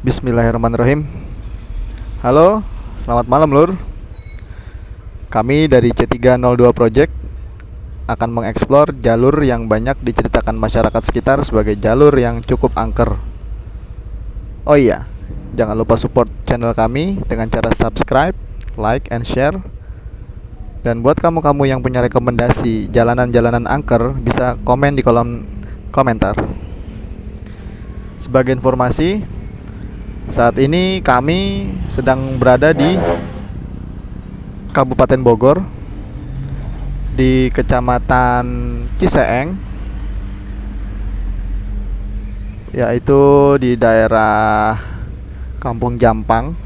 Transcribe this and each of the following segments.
Bismillahirrahmanirrahim. Halo, selamat malam Lur. Kami dari C302 Project akan mengeksplor jalur yang banyak diceritakan masyarakat sekitar sebagai jalur yang cukup angker. Oh iya, jangan lupa support channel kami dengan cara subscribe, like, and share. Dan buat kamu-kamu yang punya rekomendasi jalanan-jalanan angker, bisa komen di kolom komentar. Sebagai informasi, saat ini kami sedang berada di Kabupaten Bogor, di Kecamatan Ciseeng, yaitu di daerah Kampung Jampang.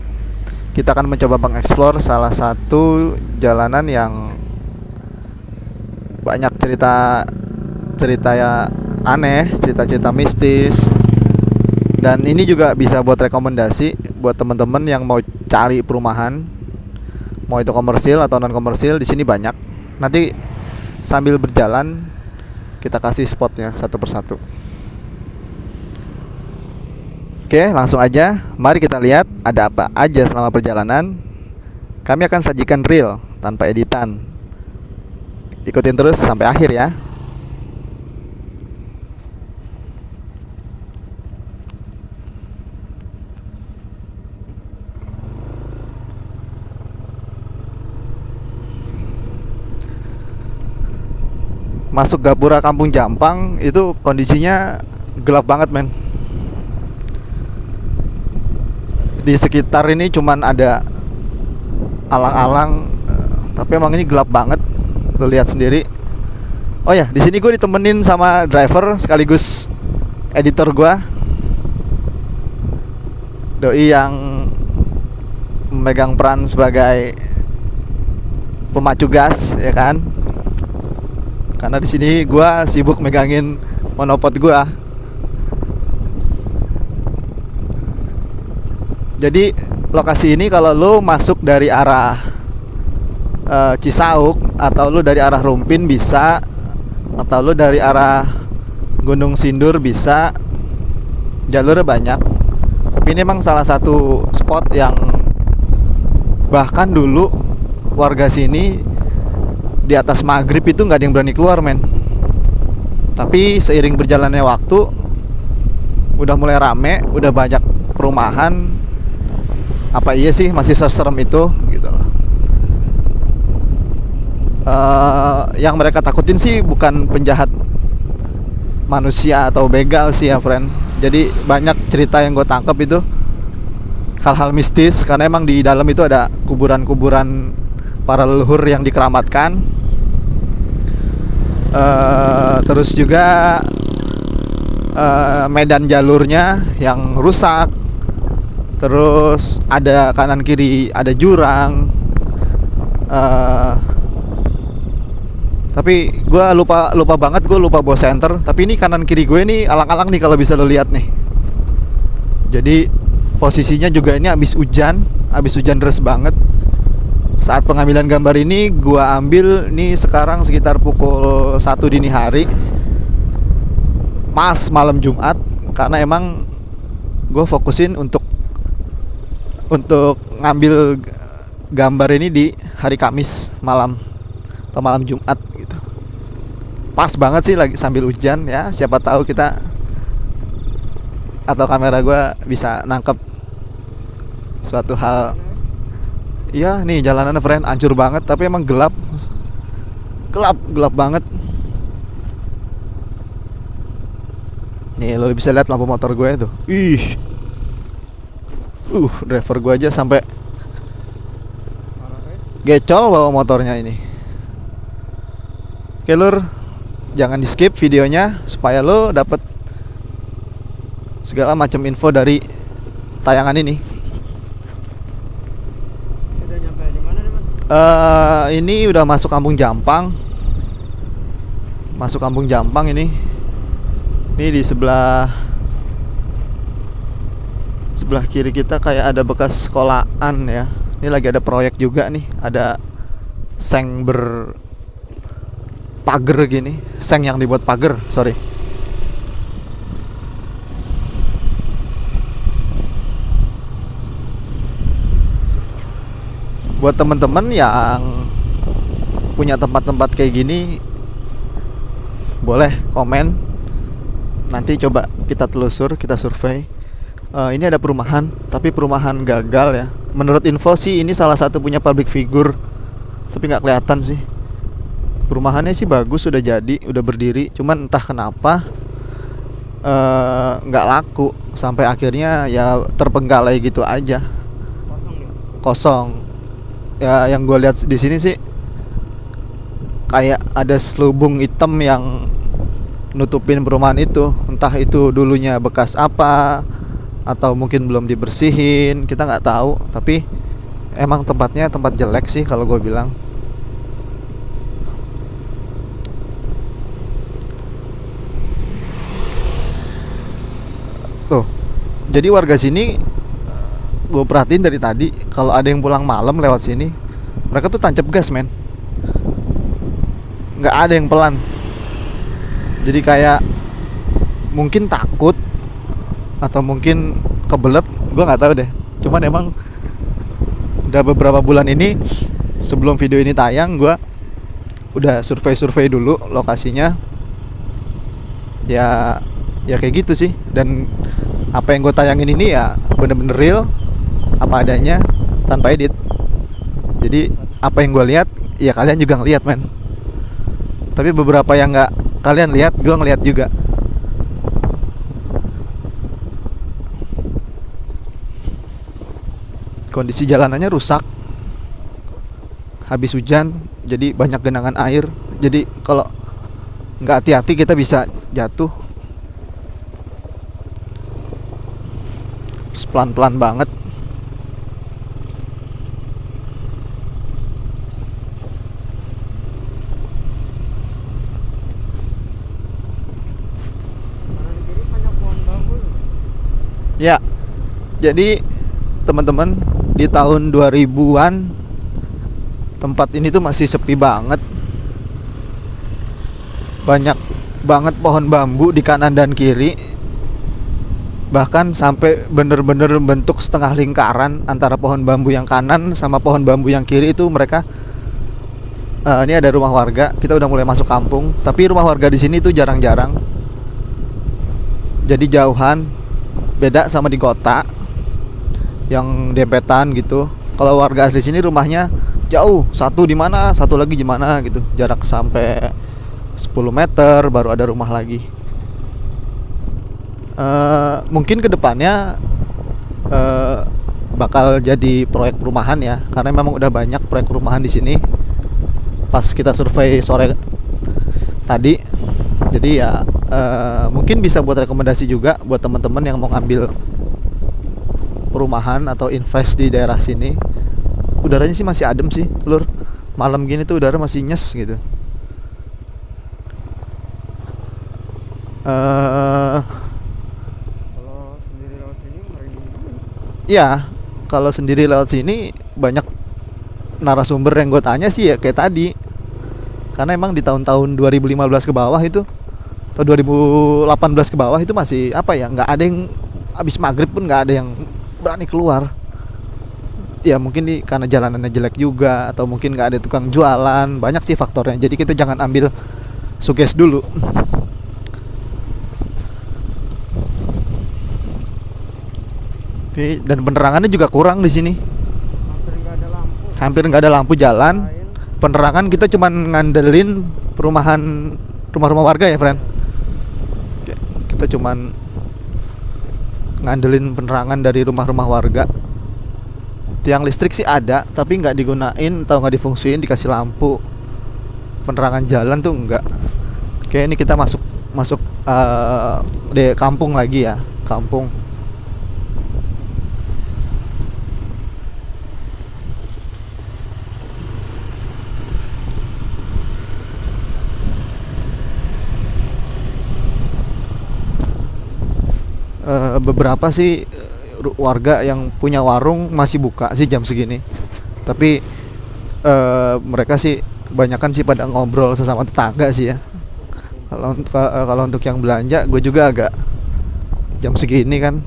Kita akan mencoba mengeksplor salah satu jalanan yang banyak cerita ya aneh, cerita-cerita mistis. Dan ini juga bisa buat rekomendasi buat teman-teman yang mau cari perumahan, mau itu komersil atau non komersil. Di sini banyak. Nanti sambil berjalan kita kasih spotnya satu persatu. Oke, langsung aja. Mari kita lihat ada apa aja selama perjalanan. Kami akan sajikan real tanpa editan. Ikutin terus sampai akhir ya. Masuk Gapura Kampung Jampang itu kondisinya gelap banget, men. Di sekitar ini cuman ada alang-alang, tapi emang ini gelap banget. Lo lihat sendiri. Oh ya, di sini gue ditemenin sama driver sekaligus editor gue, doi yang memegang peran sebagai pemacu gas, ya kan? Karena di sini gue sibuk megangin monopod gue. Jadi lokasi ini kalau lo masuk dari arah Cisauk, atau lo dari arah Rumpin bisa, atau lo dari arah Gunung Sindur bisa. Jalurnya banyak. Tapi ini emang salah satu spot yang bahkan dulu warga sini di atas maghrib itu nggak ada yang berani keluar, men. Tapi seiring berjalannya waktu, udah mulai rame, udah banyak perumahan. Apa iya sih masih seserem itu gitu loh. Yang mereka takutin sih bukan penjahat manusia atau begal sih ya, friend. Jadi banyak cerita yang gue tangkap itu hal-hal mistis, karena emang di dalam itu ada kuburan-kuburan para leluhur yang dikeramatkan. Terus juga medan jalurnya yang rusak. Terus ada kanan kiri ada jurang. Tapi gue lupa banget, gue lupa bawa senter. Tapi ini kanan kiri gue nih alang-alang nih, kalau bisa lo lihat nih. Jadi posisinya juga ini habis hujan deras banget. Saat pengambilan gambar ini gue ambil nih sekarang sekitar pukul 1 dini hari, pas malam Jumat. Karena emang gue fokusin untuk ngambil gambar ini di hari Kamis malam atau malam Jumat gitu. Pas banget sih lagi sambil hujan ya. Siapa tahu kita atau kamera gue bisa nangkep suatu hal. Iya nih jalanannya, friend, hancur banget. Tapi emang gelap banget. Nih lo bisa lihat lampu motor gue tuh. Driver gue aja sampai gecol bawa motornya ini. Oke Lur, jangan di skip videonya supaya lo dapet segala macam info dari tayangan ini. Udah nyampe di mana nih, Mas? Ini udah masuk Kampung Jampang. Masuk Kampung Jampang ini. Ini di sebelah kiri kita kayak ada bekas sekolahan ya. Ini lagi ada proyek juga nih. Ada seng berpagar gini. Seng yang dibuat pagar, sorry. buat temen-temen yang punya tempat-tempat kayak gini, boleh komen. Nanti coba kita telusur, kita survei. Ini ada perumahan, tapi perumahan gagal ya. Menurut info sih ini salah satu punya public figure, tapi nggak kelihatan sih. Perumahannya sih bagus, sudah jadi, udah berdiri. Cuman entah kenapa nggak laku, sampai akhirnya ya terpenggalai gitu aja. Kosong nih. Kosong. Ya yang gue lihat di sini sih kayak ada selubung hitam yang nutupin perumahan itu. Entah itu dulunya bekas apa, atau mungkin belum dibersihin, kita nggak tahu. Tapi emang tempatnya tempat jelek sih kalau gue bilang. Tuh, jadi warga sini, gue perhatiin dari tadi, kalau ada yang pulang malam lewat sini, mereka tuh tancap gas, men. Nggak ada yang pelan. Jadi kayak mungkin takut atau mungkin kebelet, gue nggak tahu deh. Cuman emang udah beberapa bulan ini, sebelum video ini tayang, gue udah survei dulu lokasinya. Ya kayak gitu sih. Dan apa yang gue tayangin ini ya bener-bener real, apa adanya, tanpa edit. Jadi apa yang gue lihat, ya kalian juga ngeliat, men. Tapi beberapa yang nggak kalian lihat, gue ngeliat juga. Kondisi jalanannya rusak, habis hujan, jadi banyak genangan air. Jadi kalau nggak hati-hati kita bisa jatuh. Terus pelan-pelan banget. Kanan kiri banyak pohon bambu. Ya, jadi teman-teman, di tahun 2000-an tempat ini tuh masih sepi banget. Banyak banget pohon bambu di kanan dan kiri. Bahkan sampai bener-bener bentuk setengah lingkaran antara pohon bambu yang kanan sama pohon bambu yang kiri itu mereka. Ini ada rumah warga, kita udah mulai masuk kampung. Tapi rumah warga di sini tuh jarang-jarang. Jadi jauhan, beda sama di kota yang dempetan gitu. Kalau warga asli sini rumahnya jauh, satu di mana, satu lagi di mana gitu. Jarak sampai 10 meter baru ada rumah lagi. Mungkin kedepannya bakal jadi proyek perumahan ya, karena memang udah banyak proyek perumahan di sini. Pas kita survei sore tadi, jadi ya mungkin bisa buat rekomendasi juga buat teman-teman yang mau ngambil perumahan atau invest di daerah sini. Udaranya sih masih adem sih, Lur. Malam gini tuh udara masih nyes gitu. Kalau sendiri lewat sini merinding. Ya, kalau sendiri lewat sini banyak narasumber yang gue tanya sih ya kayak tadi. Karena emang di tahun-tahun 2015 ke bawah itu, atau 2018 ke bawah itu masih apa ya, nggak ada yang abis maghrib pun nggak ada yang berani keluar. Ya mungkin karena jalanannya jelek juga, atau mungkin nggak ada tukang jualan. Banyak sih faktornya. Jadi kita jangan ambil suges dulu. Dan penerangannya juga kurang di sini. Hampir nggak ada lampu. Hampir nggak ada lampu jalan. Lain. Penerangan kita cuman ngandelin perumahan, rumah-rumah warga ya, friend. Kita cuman ngandelin penerangan dari rumah-rumah warga. Tiang listrik sih ada, tapi nggak digunain atau nggak difungsiin, dikasih lampu. Penerangan jalan tuh enggak. Oke, ini kita masuk di kampung lagi ya, kampung. Beberapa sih warga yang punya warung masih buka sih jam segini. Tapi mereka sih kebanyakan sih pada ngobrol sesama tetangga sih ya. Kalau untuk yang belanja, gue juga agak jam segini kan.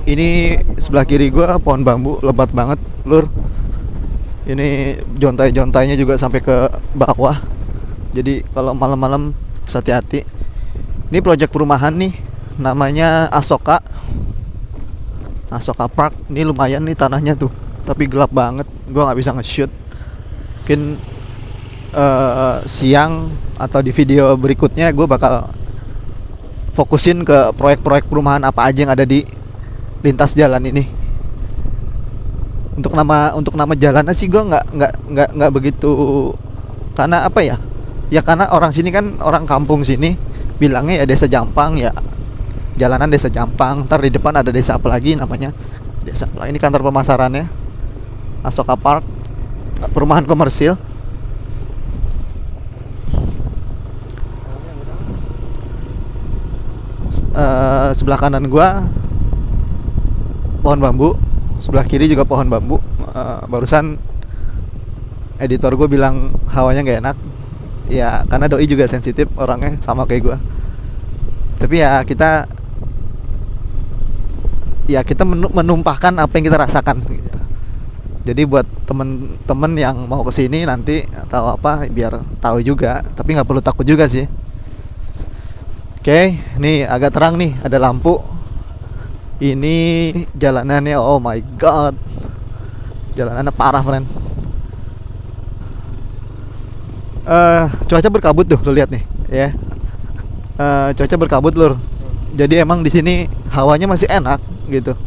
Ini sebelah kiri gua pohon bambu lebat banget, lur. Ini jontai-jontainya juga sampai ke bawah. Jadi kalau malam-malam harus hati-hati. Ini proyek perumahan nih, namanya Asoka Park. Ini lumayan nih tanahnya tuh, tapi gelap banget. Gua nggak bisa nge-shoot. Mungkin siang atau di video berikutnya gue bakal fokusin ke proyek-proyek perumahan apa aja yang ada di lintas jalan ini. Untuk nama jalannya sih gue nggak begitu, karena apa ya? Ya karena orang sini kan, orang kampung sini bilangnya ya Desa Jampang, ya jalanan Desa Jampang. Ntar di depan ada desa apa lagi namanya, desa apa lagi. Ini kantor pemasarannya Asoka Park, perumahan komersil. Sebelah kanan gua pohon bambu, sebelah kiri juga pohon bambu. Barusan editor gue bilang hawanya nggak enak. Ya karena doi juga sensitif orangnya, sama kayak gua. Tapi ya kita menumpahkan apa yang kita rasakan gitu. Jadi buat temen-temen yang mau kesini nanti atau apa, biar tahu juga. Tapi nggak perlu takut juga sih. Oke, nih agak terang nih, ada lampu. Ini jalanannya, oh my god, jalanannya parah, friend. Cuaca berkabut tuh, lo lihat nih, ya. Cuaca berkabut, lur. Jadi emang di sini hawanya masih enak gitu.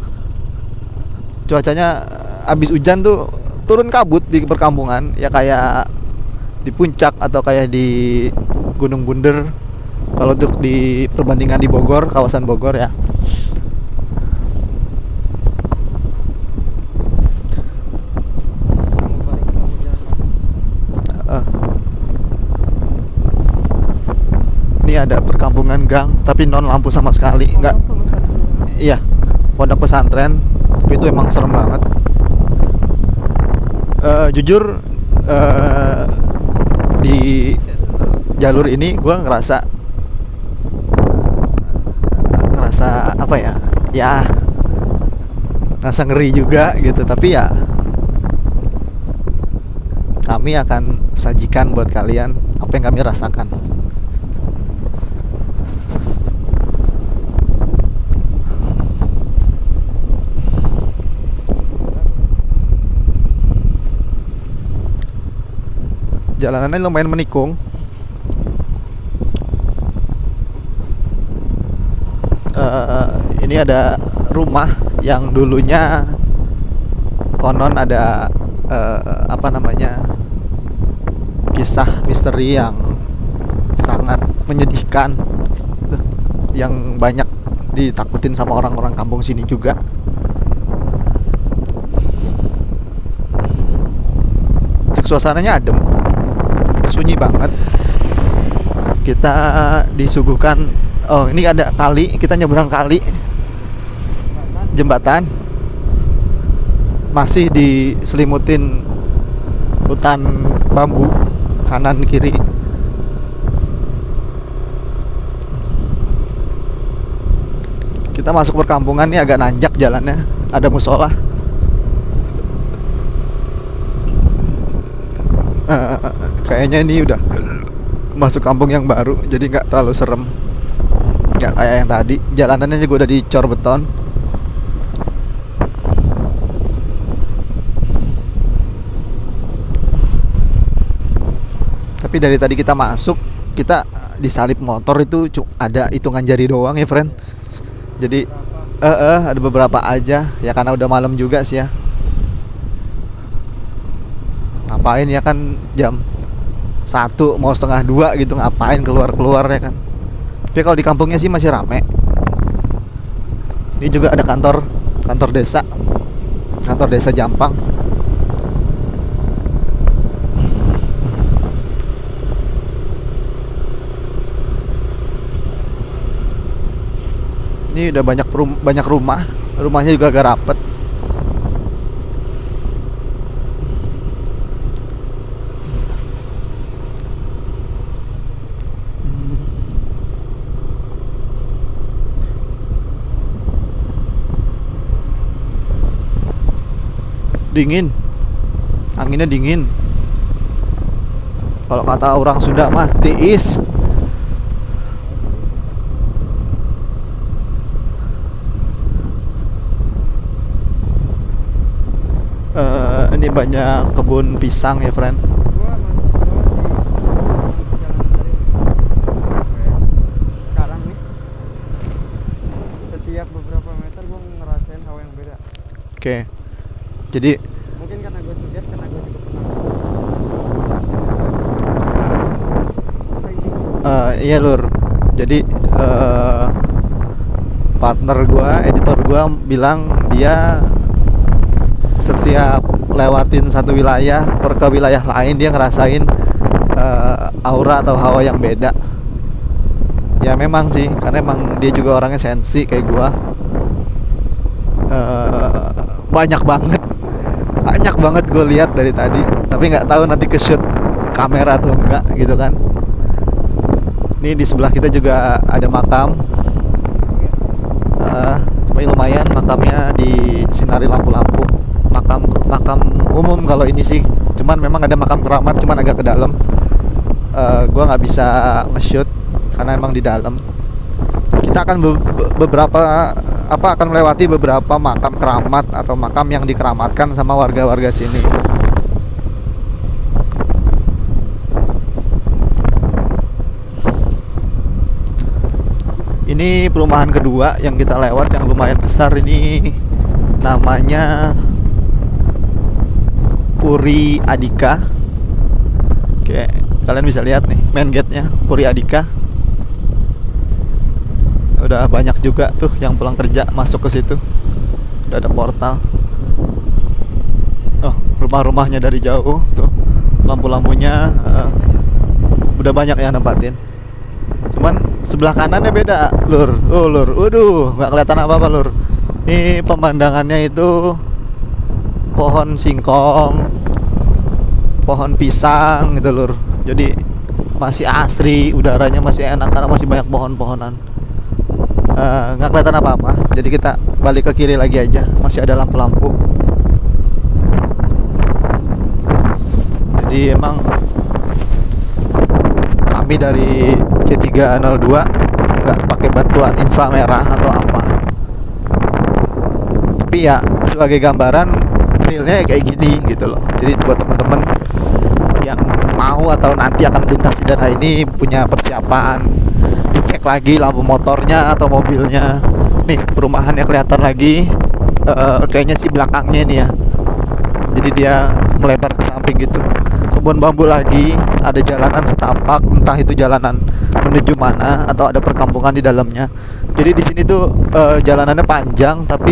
Cuacanya abis hujan tuh turun kabut di perkampungan, ya kayak di puncak atau kayak di Gunung Bunder. Kalau untuk di perbandingan di Bogor, kawasan Bogor ya. Ini ada perkampungan gang, tapi non lampu sama sekali, enggak. Iya, pondok pesantren, tapi itu emang serem banget. Jujur, di jalur ini gue ngerasa apa ya, ngerasa ngeri juga gitu. Tapi ya kami akan sajikan buat kalian apa yang kami rasakan. Jalanannya lumayan menikung. Ini ada rumah yang dulunya konon ada apa namanya, kisah misteri yang sangat menyedihkan, yang banyak ditakutin sama orang-orang kampung sini juga. Untuk suasananya adem, sunyi banget. Kita disuguhkan, oh ini ada kali, kita nyebrang kali, jembatan, masih diselimutin hutan bambu kanan kiri. Kita masuk perkampungan nih, agak nanjak jalannya, ada musola. Kayaknya ini udah masuk kampung yang baru, jadi nggak terlalu serem, nggak kayak yang tadi. Jalanannya juga udah dicor beton. Tapi dari tadi kita masuk, kita disalip motor itu ada hitungan jari doang ya, friend. Jadi ada beberapa aja ya, karena udah malam juga sih ya. Ngapain ya kan, jam 1 mau setengah 2 gitu, ngapain keluar ya kan. Tapi kalau di kampungnya sih masih rame. Ini juga ada kantor desa Jampang. Ini udah banyak rumahnya juga agak rapet. Dingin. Anginnya dingin. Kalau kata orang Sunda mah tiis. Ini banyak kebun pisang ya, friend. Gua masuk jalan dari sekarang nih. Setiap beberapa meter gua ngerasain hawa yang beda. Oke. Jadi Mungkin karena gue suges, karena gue juga pernah. iya lur. Jadi partner gua, editor gua bilang dia setiap lewatin satu wilayah ke wilayah lain dia ngerasain aura atau hawa yang beda. Ya memang sih, karena emang dia juga orangnya sensi kayak gua. Banyak banget gue lihat dari tadi, tapi nggak tahu nanti ke shoot kamera atau enggak gitu kan. Ini di sebelah kita juga ada makam. Tapi lumayan makamnya disinari lampu-lampu. Makam umum kalau ini sih, cuman memang ada makam keramat, cuman agak ke dalam. Gue nggak bisa nge-shoot karena emang di dalam. Kita akan akan melewati beberapa makam keramat atau makam yang dikeramatkan sama warga-warga sini. Ini perumahan kedua yang kita lewat yang lumayan besar, ini namanya Puri Adika. Oke, kalian bisa lihat nih main gate-nya Puri Adika. Udah banyak juga tuh yang pulang kerja masuk ke situ. Udah ada portal. Oh, rumah-rumahnya dari jauh tuh. Lampu-lampunya udah banyak yang nempatin. Cuman sebelah kanannya beda, lur. Oh, lur. Waduh, nggak kelihatan apa-apa, lur. Ini pemandangannya itu pohon singkong, pohon pisang gitu, lur. Jadi masih asri, udaranya masih enak karena masih banyak pohon-pohonan. Nggak kelihatan apa-apa, jadi kita balik ke kiri lagi aja, masih ada lampu-lampu. Jadi emang kami dari C302 nggak pakai bantuan inframerah atau apa, tapi ya sebagai gambaran realnya kayak gini gitu loh. Jadi buat teman-teman yang mau atau nanti akan melintasi daerah ini punya persiapan, dicek lagi lampu motornya atau mobilnya. Nih perumahannya kelihatan lagi, kayaknya sih belakangnya ini ya. Jadi dia melebar ke samping gitu. Kebun bambu lagi, ada jalanan setapak, entah itu jalanan menuju mana atau ada perkampungan di dalamnya. Jadi di sini tuh jalanannya panjang, tapi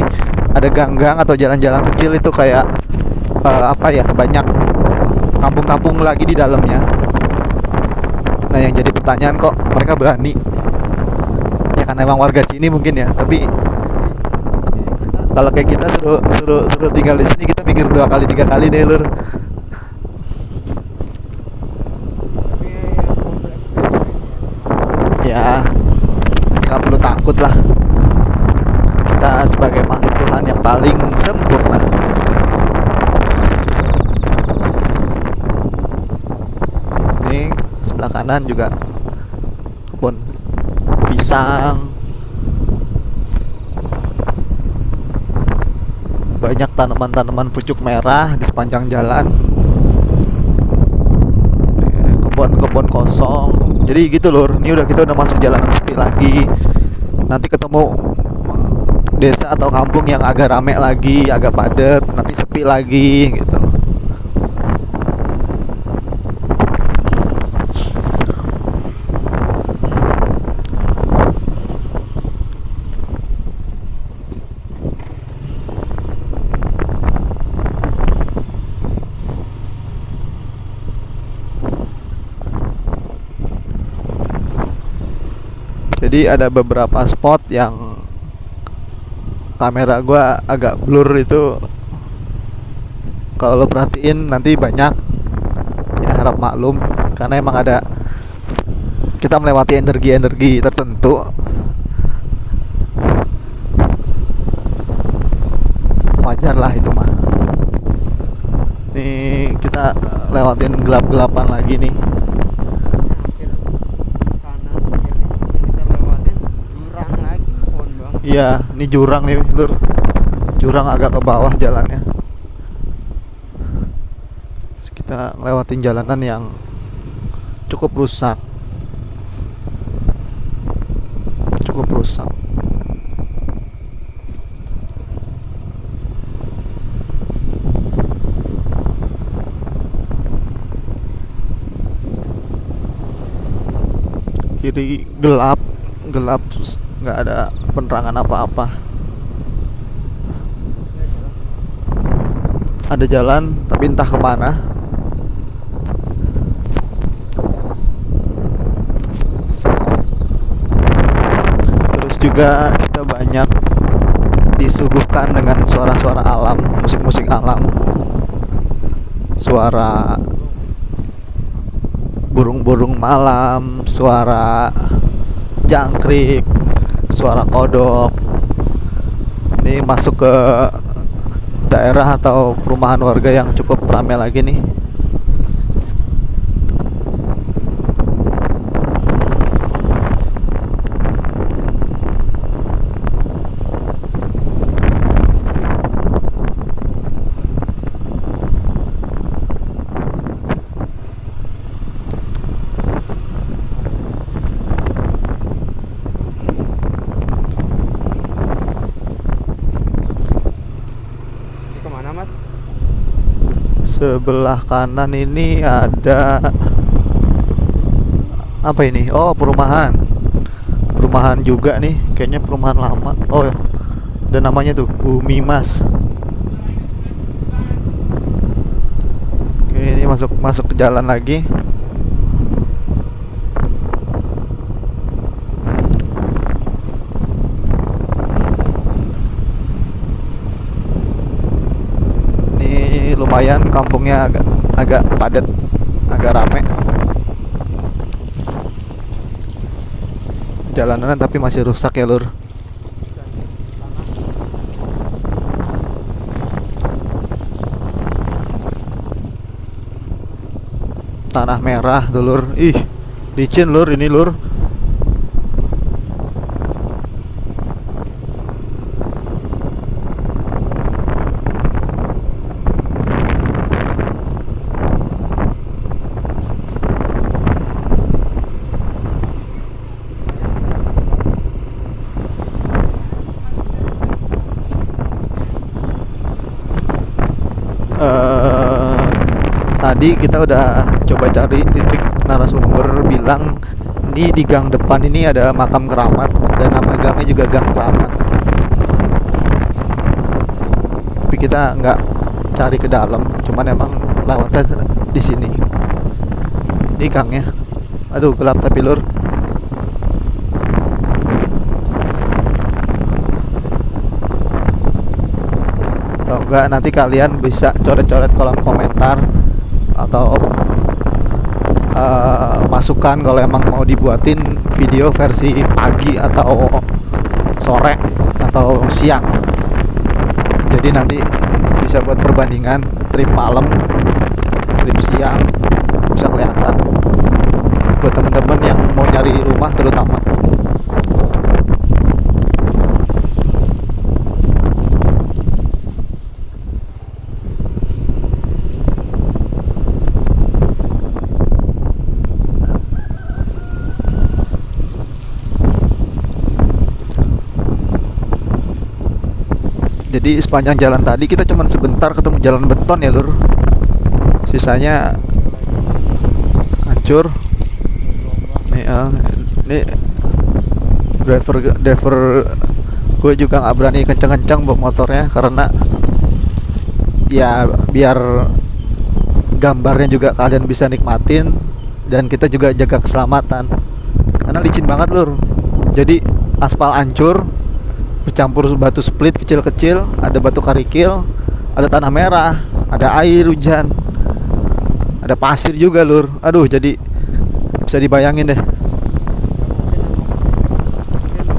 ada gang-gang atau jalan-jalan kecil itu kayak banyak kampung-kampung lagi di dalamnya. Nah yang jadi pertanyaan, kok mereka berani? Ya karena emang warga sini mungkin ya. Tapi kalau kayak kita suruh tinggal di sini, kita mikir 2 kali 3 kali deh, lur. Ya nggak perlu takut lah. Kita sebagai makhluk Tuhan yang paling sempurna. Ini sebelah kanan juga kebun pisang, banyak tanaman-tanaman pucuk merah di sepanjang jalan. Kebun kosong. Jadi gitu lur. Ini kita udah masuk jalanan sepi lagi. Nanti ketemu desa atau kampung yang agak rame lagi, agak padat, nanti sepi lagi gitu. Jadi ada beberapa spot yang kamera gua agak blur itu. Kalau lo perhatiin nanti banyak, ya harap maklum karena emang ada, kita melewati energi-energi tertentu. Wajar lah itu mah. Nih kita lewatin gelap-gelapan lagi nih. hampir kanan kiri yang kita lewatin jurang lagi pohon banget. Iya, ini jurang nih, Lur. Jurang agak ke bawah jalannya. Terus kita lewatin jalanan yang cukup rusak. Cukup rusak. Kiri gelap, gelap, nggak ada penerangan apa-apa. Ada jalan tapi entah kemana. Terus juga kita banyak disuguhkan dengan suara-suara alam, musik-musik alam, suara burung-burung malam, suara jangkrik, suara kodok. Ini masuk ke daerah atau perumahan warga yang cukup ramai lagi nih. Ini kemana mas? Sebelah kanan ini ada apa ini? Oh, perumahan. Perumahan juga nih, kayaknya perumahan lama. Oh, ada namanya tuh, Bumi Mas. Oke, ini masuk ke jalan lagi. Ini lumayan kampungnya agak padat, agak rame. Jalanan tapi masih rusak ya, Lur. Tanah merah tuh, Lur. Ih, licin, Lur, ini, Lur. Tadi kita udah coba cari titik narasumber bilang ini di gang depan ini ada makam keramat dan nama gangnya juga gang keramat. Tapi kita nggak cari ke dalam, cuman emang lewatnya di sini. Ini gangnya. Aduh, gelap tapi, Lur. Atau enggak nanti kalian bisa coret-coret kolom komentar atau masukan kalau emang mau dibuatin video versi pagi atau sore atau siang. Jadi nanti bisa buat perbandingan trip malam, trip siang, bisa kelihatan buat teman-teman yang mau nyari rumah terutama. Jadi sepanjang jalan tadi kita cuman sebentar ketemu jalan beton ya, Lur. Sisanya hancur. Nih, ini driver gue juga nggak berani kencang-kencang bawa motornya karena ya biar gambarnya juga kalian bisa nikmatin dan kita juga jaga keselamatan. Karena licin banget, Lur. Jadi aspal hancur, bercampur batu split kecil-kecil, ada batu karikil, ada tanah merah, ada air hujan, ada pasir juga, Lur. Aduh, jadi bisa dibayangin deh. Mungkin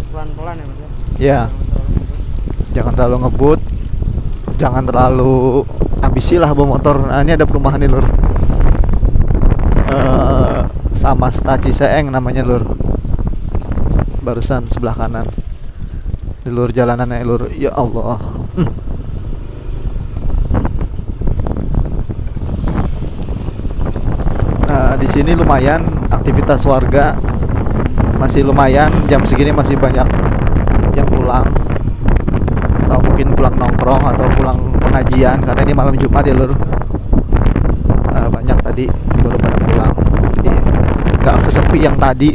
pelan-pelan ya mas Ya, jangan terlalu ngebut, jangan terlalu bisi lah bawa motor. Nah ini ada perumahan nih lur, sama Staci Seeng namanya lur, barusan sebelah kanan di lur jalanannya lur. Ya Allah. Nah di sini lumayan aktivitas warga, masih lumayan jam segini masih banyak yang pulang, atau mungkin pulang nongkrong atau pulang pengajian karena ini malam Jumat ya lur. Banyak tadi baru pada pulang, jadi nggak sesepi yang tadi.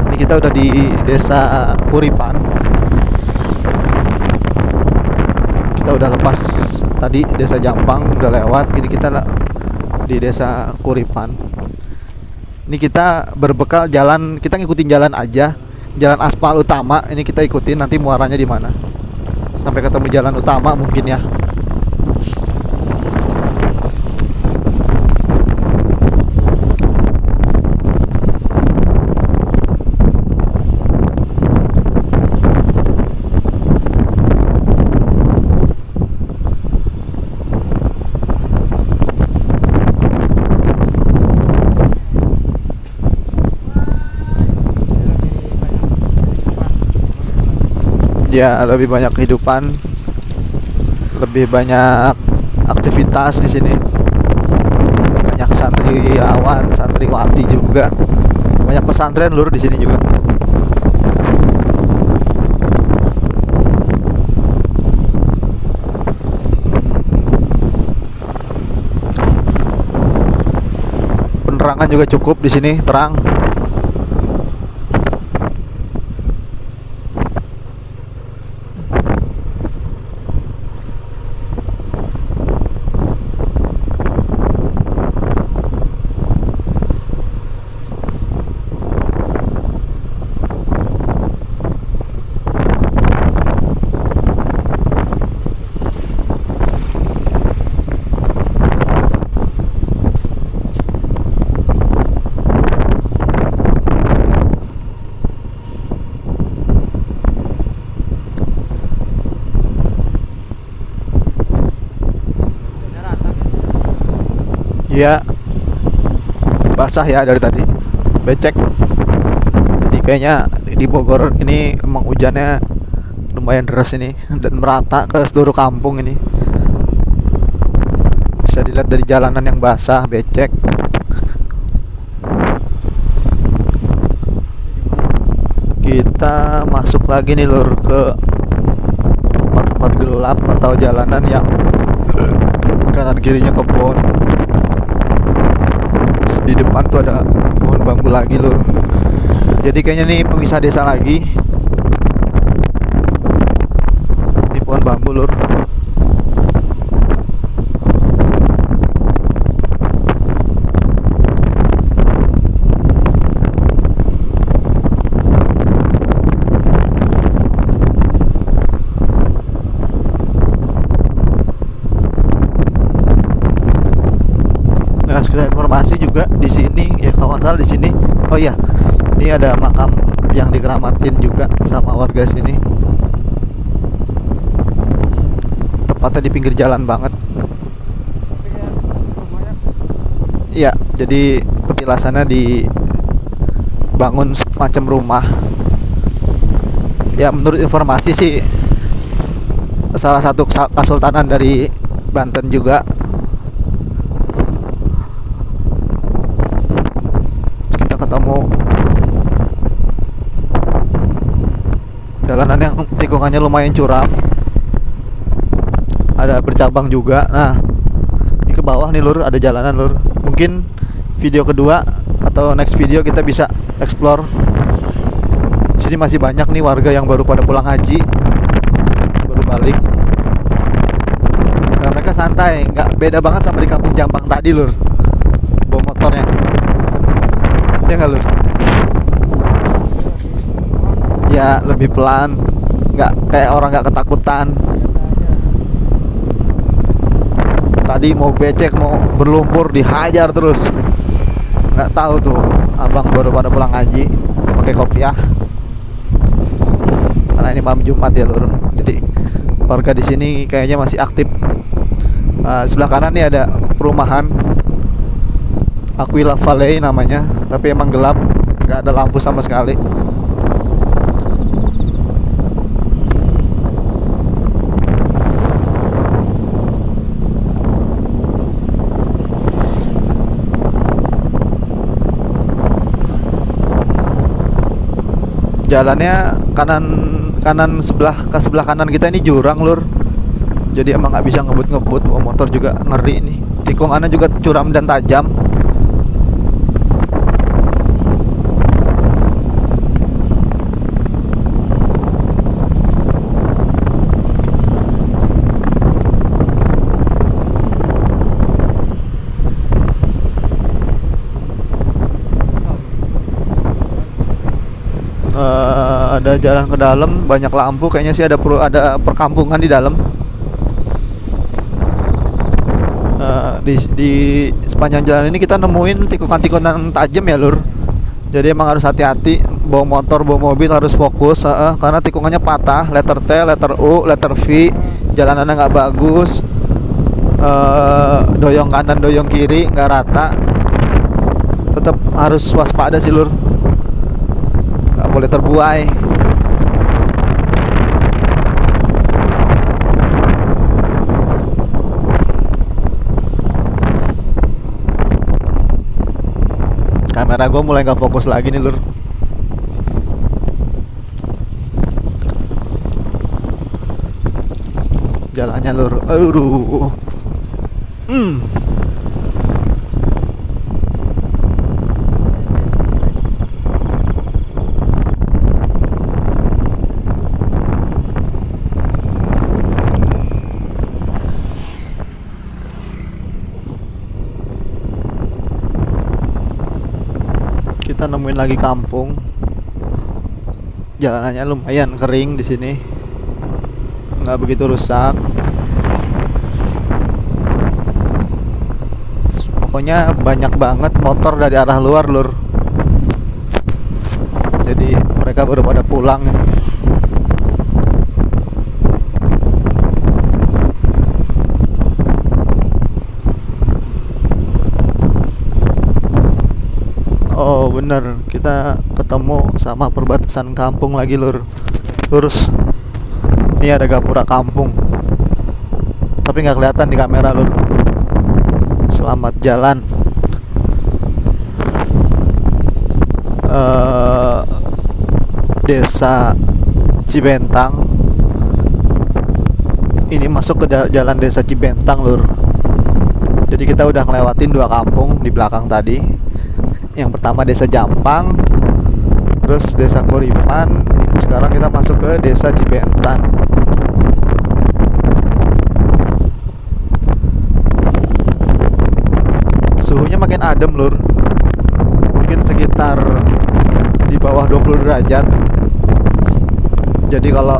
Ini kita udah di desa Kuripan, kita udah lepas tadi desa Jampang udah lewat, jadi kita di desa Kuripan. Ini kita berbekal jalan, kita ngikutin jalan aja, jalan aspal utama. Ini kita ikutin nanti muaranya di mana sampai ketemu jalan utama mungkin ya. Ya lebih banyak kehidupan, lebih banyak aktivitas di sini. Banyak santriawan, santriwati juga. Banyak pesantren lur di sini juga. Penerangan juga cukup di sini, terang. Iya, basah ya dari tadi, becek. Jadi kayaknya di Bogor ini emang hujannya lumayan deras ini dan merata ke seluruh kampung ini. Bisa dilihat dari jalanan yang basah, becek. Kita masuk lagi nih lur ke tempat-tempat gelap atau jalanan yang kanan kirinya kebun. Di depan tuh ada pohon bambu lagi loh. Jadi kayaknya nih pemisah desa lagi. Di pohon bambu lur. Nah, sekedar informasi juga di sini ya, kalau nggak salah di sini. Oh iya, ini ada makam yang dikeramatin juga sama warga sini. Tepatnya di pinggir jalan banget. Iya, jadi petilasannya dibangun semacam rumah. Ya menurut informasi sih salah satu kesultanan dari Banten juga. Ketemu jalanan yang tikungannya lumayan curam, ada bercabang juga. Nah ini ke bawah nih lur, ada jalanan lur. Mungkin video kedua atau next video kita bisa explore. Sini masih banyak nih warga yang baru pada pulang haji, baru balik. Dan mereka santai, nggak beda banget sama di kampung Jampang tadi lur, bawa motornya. Ya nggak lur? Ya lebih pelan, nggak kayak orang nggak ketakutan. Tadi mau becek, mau berlumpur, dihajar terus. Nggak tahu tuh, abang baru pada pulang haji pakai kopiah. Karena ini malam Jumat ya lur, jadi warga di sini kayaknya masih aktif. Di sebelah kanan nih ada perumahan Aquila Valley namanya, tapi emang gelap, nggak ada lampu sama sekali. Jalannya kanan sebelah kanan kita ini jurang lur, jadi emang nggak bisa ngebut bawa motor juga ngeri nih. Tikungannya juga curam dan tajam. Ada jalan ke dalam, banyak lampu, kayaknya sih ada perkampungan di dalam. Di sepanjang jalan ini kita nemuin tikungan-tikungan tajam ya lur, jadi emang harus hati-hati bawa motor bawa mobil, harus fokus karena tikungannya patah, letter T, letter U, letter V, jalanannya nggak bagus, doyong kanan doyong kiri nggak rata, tetap harus waspada sih lur, nggak boleh terbuai. Kamera gue mulai gak fokus lagi nih lur. Jalannya lur, aduh. Kita nemuin lagi kampung. Jalanannya lumayan kering di sini, nggak begitu rusak. Pokoknya banyak banget motor dari arah luar lur. Jadi mereka baru pada pulang ini. Oh bener, kita ketemu sama perbatasan kampung lagi lur. Lurus. Ini ada gapura kampung, tapi nggak kelihatan di kamera lur. Selamat jalan. Desa Cibentang. Ini masuk ke jalan desa Cibentang lur. Jadi kita udah ngelewatin 2 kampung di belakang tadi. Yang pertama desa Jampang, terus desa Kuripan. Sekarang kita masuk ke desa Cibentang. Suhunya makin adem lur, mungkin sekitar di bawah 20 derajat. Jadi kalau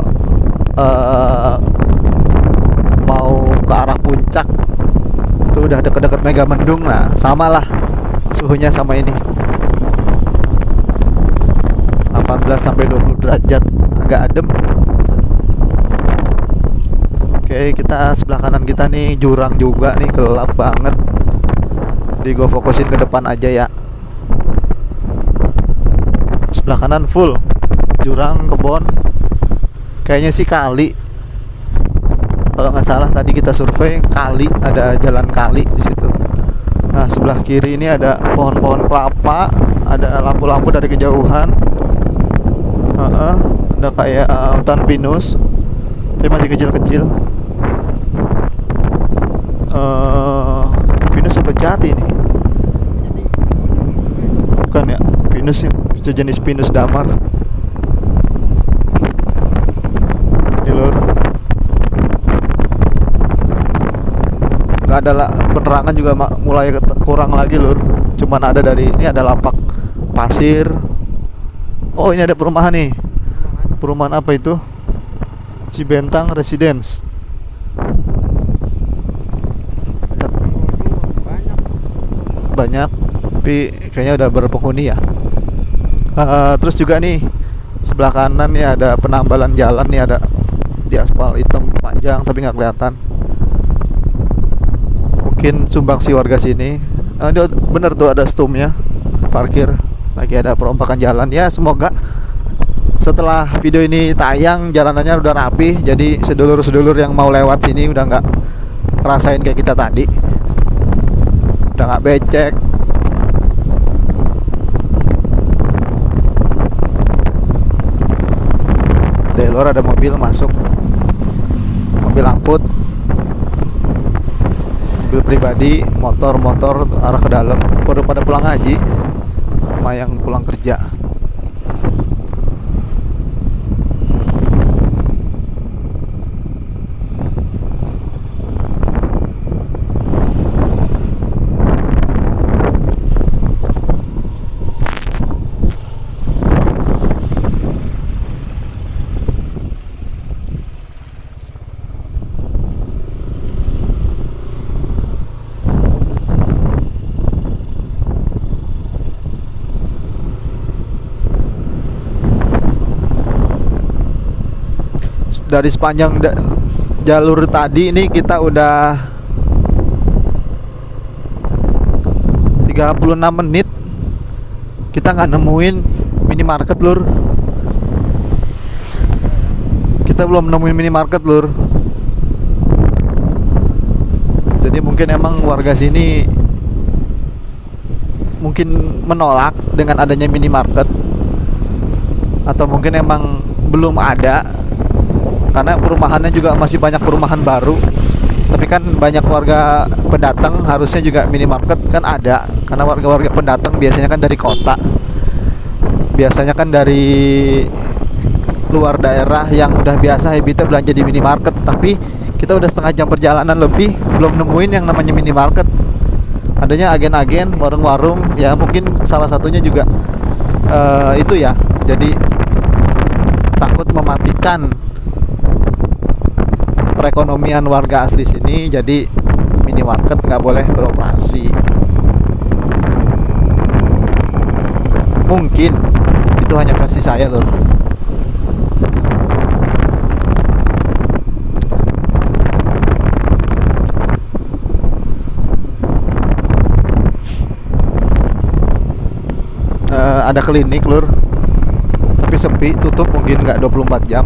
mau ke arah puncak itu udah deket-deket Megamendung, nah samalah suhunya sama ini, 18 sampai 20 derajat, agak adem. Oke, kita sebelah kanan kita nih jurang juga nih, gelap banget. Jadi gue fokusin ke depan aja ya. Sebelah kanan full jurang, kebon. Kayaknya sih kali. Kalau nggak salah tadi kita survei kali, ada jalan kali di situ. Nah sebelah kiri ini ada pohon-pohon kelapa, ada lampu-lampu dari kejauhan. Ada kayak hutan pinus, tapi masih kecil-kecil. Pinus apa jati ini? Bukan ya, pinus itu jenis pinus damar. Di lur. Gak ada lah, penerangan juga mulai kurang lagi lur. Cuman ada dari ini, ada lapak pasir. Oh ini ada perumahan nih. Perumahan apa itu? Cibentang Residence. Banyak, tapi kayaknya udah berpenghuni ya. Terus juga nih sebelah kanan nih ada penambalan jalan nih, ada di aspal hitam panjang tapi nggak kelihatan. Mungkin sumbangsi warga sini. Dia bener tuh ada stumnya parkir, lagi ada perombakan jalan. Ya semoga setelah video ini tayang jalanannya udah rapi, jadi sedulur-sedulur yang mau lewat sini udah nggak ngerasain kayak kita tadi, udah nggak becek. Dari luar ada mobil masuk, mobil angkut, mobil pribadi, motor arah ke dalam. Pada pulang haji sama yang pulang kerja. Dari sepanjang jalur tadi ini kita udah 36 menit kita nggak nemuin minimarket lur. Kita belum nemuin minimarket lur. Jadi mungkin emang warga sini mungkin menolak dengan adanya minimarket, atau mungkin emang belum ada. Karena perumahannya juga masih banyak perumahan baru. Tapi kan banyak warga pendatang, harusnya juga minimarket kan ada. Karena warga-warga pendatang biasanya kan dari kota, biasanya kan dari luar daerah yang udah biasa habitnya belanja di minimarket. Tapi kita udah setengah jam perjalanan lebih belum nemuin yang namanya minimarket. Adanya agen-agen, warung-warung. Ya mungkin salah satunya juga itu ya. Jadi takut mematikan perekonomian warga asli sini, jadi minimarket nggak boleh beroperasi. Mungkin itu hanya versi saya loh. Ada klinik lur, tapi sepi, tutup mungkin nggak 24 jam.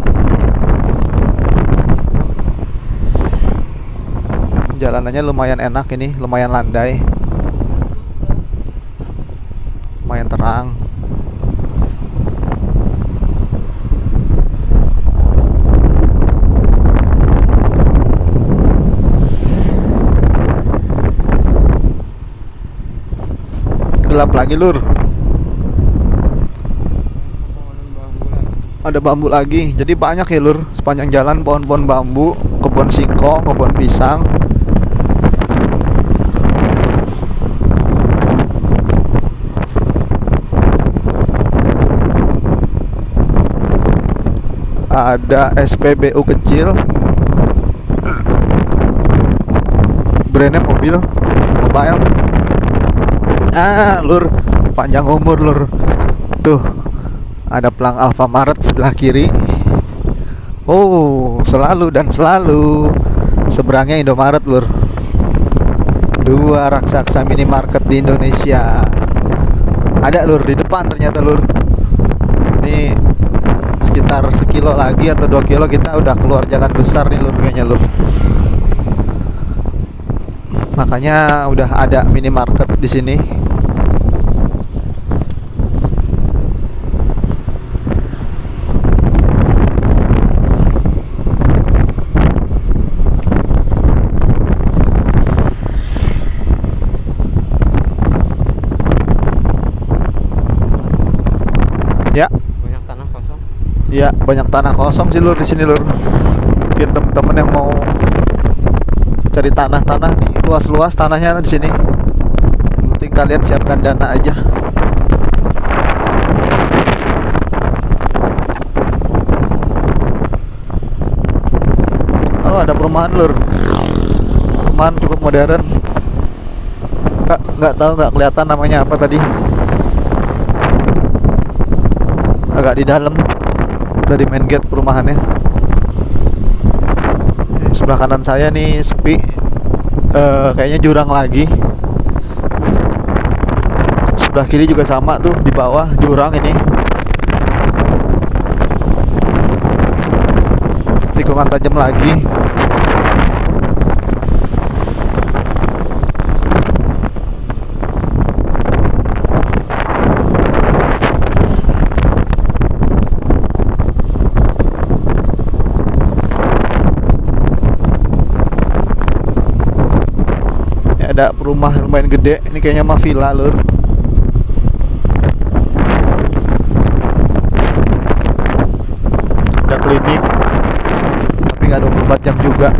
Jalanannya lumayan enak ini, lumayan landai, lumayan terang. Gelap lagi lur. Ada bambu lagi, jadi banyak ya lur, sepanjang jalan pohon-pohon bambu, kebun singkong, kebun pisang. Ada SPBU kecil, brandnya mobile. Lur, panjang umur lur. Tuh, ada pelang Alfamaret sebelah kiri. Oh, selalu dan selalu seberangnya Indomaret lur. Dua raksasa minimarket di Indonesia. Ada lur di depan ternyata lur. Ini sekitar sekilo lagi atau 2 kilo kita udah keluar jalan besar nih lur kayaknya lur. Makanya udah ada minimarket di sini. Ya. Banyak tanah kosong. Iya, banyak tanah kosong sih lur di sini lur. Mungkin temen-temen yang mau cari tanah-tanah nih, luas-luas tanahnya di sini. Yang penting kalian siapkan dana aja. Oh, ada perumahan lur. Perumahan cukup modern. Nggak tahu, nggak kelihatan namanya apa tadi. Agak di dalam dari main gate perumahannya. Sebelah kanan saya nih sepi. Kayaknya jurang lagi. Sebelah kiri juga sama tuh, di bawah jurang ini. Tikungan tajam lagi. Ada rumah lumayan gede. Ini kayaknya mah villa lur. Ada klinik, tapi nggak 24 jam juga.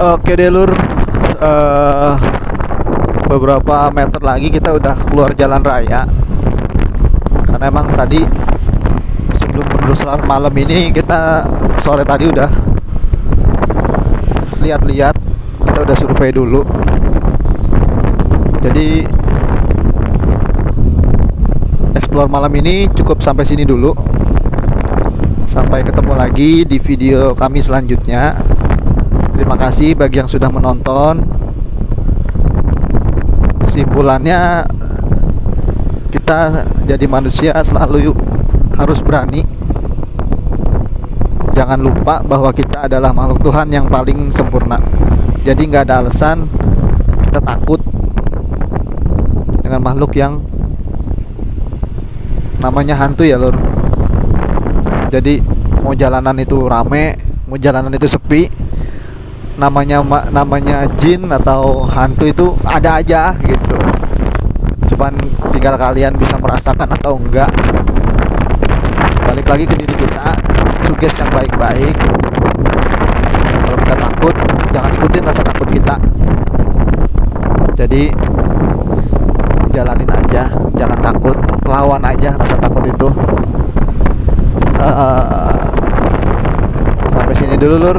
Oke deh lur, beberapa meter lagi kita udah keluar jalan raya. Karena emang tadi sebelum menerus malam ini, kita sore tadi udah lihat-lihat, kita udah survei dulu. Jadi explore malam ini cukup sampai sini dulu. Sampai ketemu lagi di video kami selanjutnya. Terima kasih bagi yang sudah menonton. Kesimpulannya, kita jadi manusia selalu harus berani. Jangan lupa bahwa kita adalah makhluk Tuhan yang paling sempurna. Jadi nggak ada alasan kita takut dengan makhluk yang namanya hantu ya lur. Jadi mau jalanan itu rame, mau jalanan itu sepi, namanya jin atau hantu itu ada aja gitu. Cuman tinggal kalian bisa merasakan atau enggak. Balik lagi ke diri kita, suges yang baik-baik. Kalau kita takut, jangan ikutin rasa takut kita. Jadi jalanin aja, jangan takut, lawan aja rasa takut itu. Sampai sini dulu lur.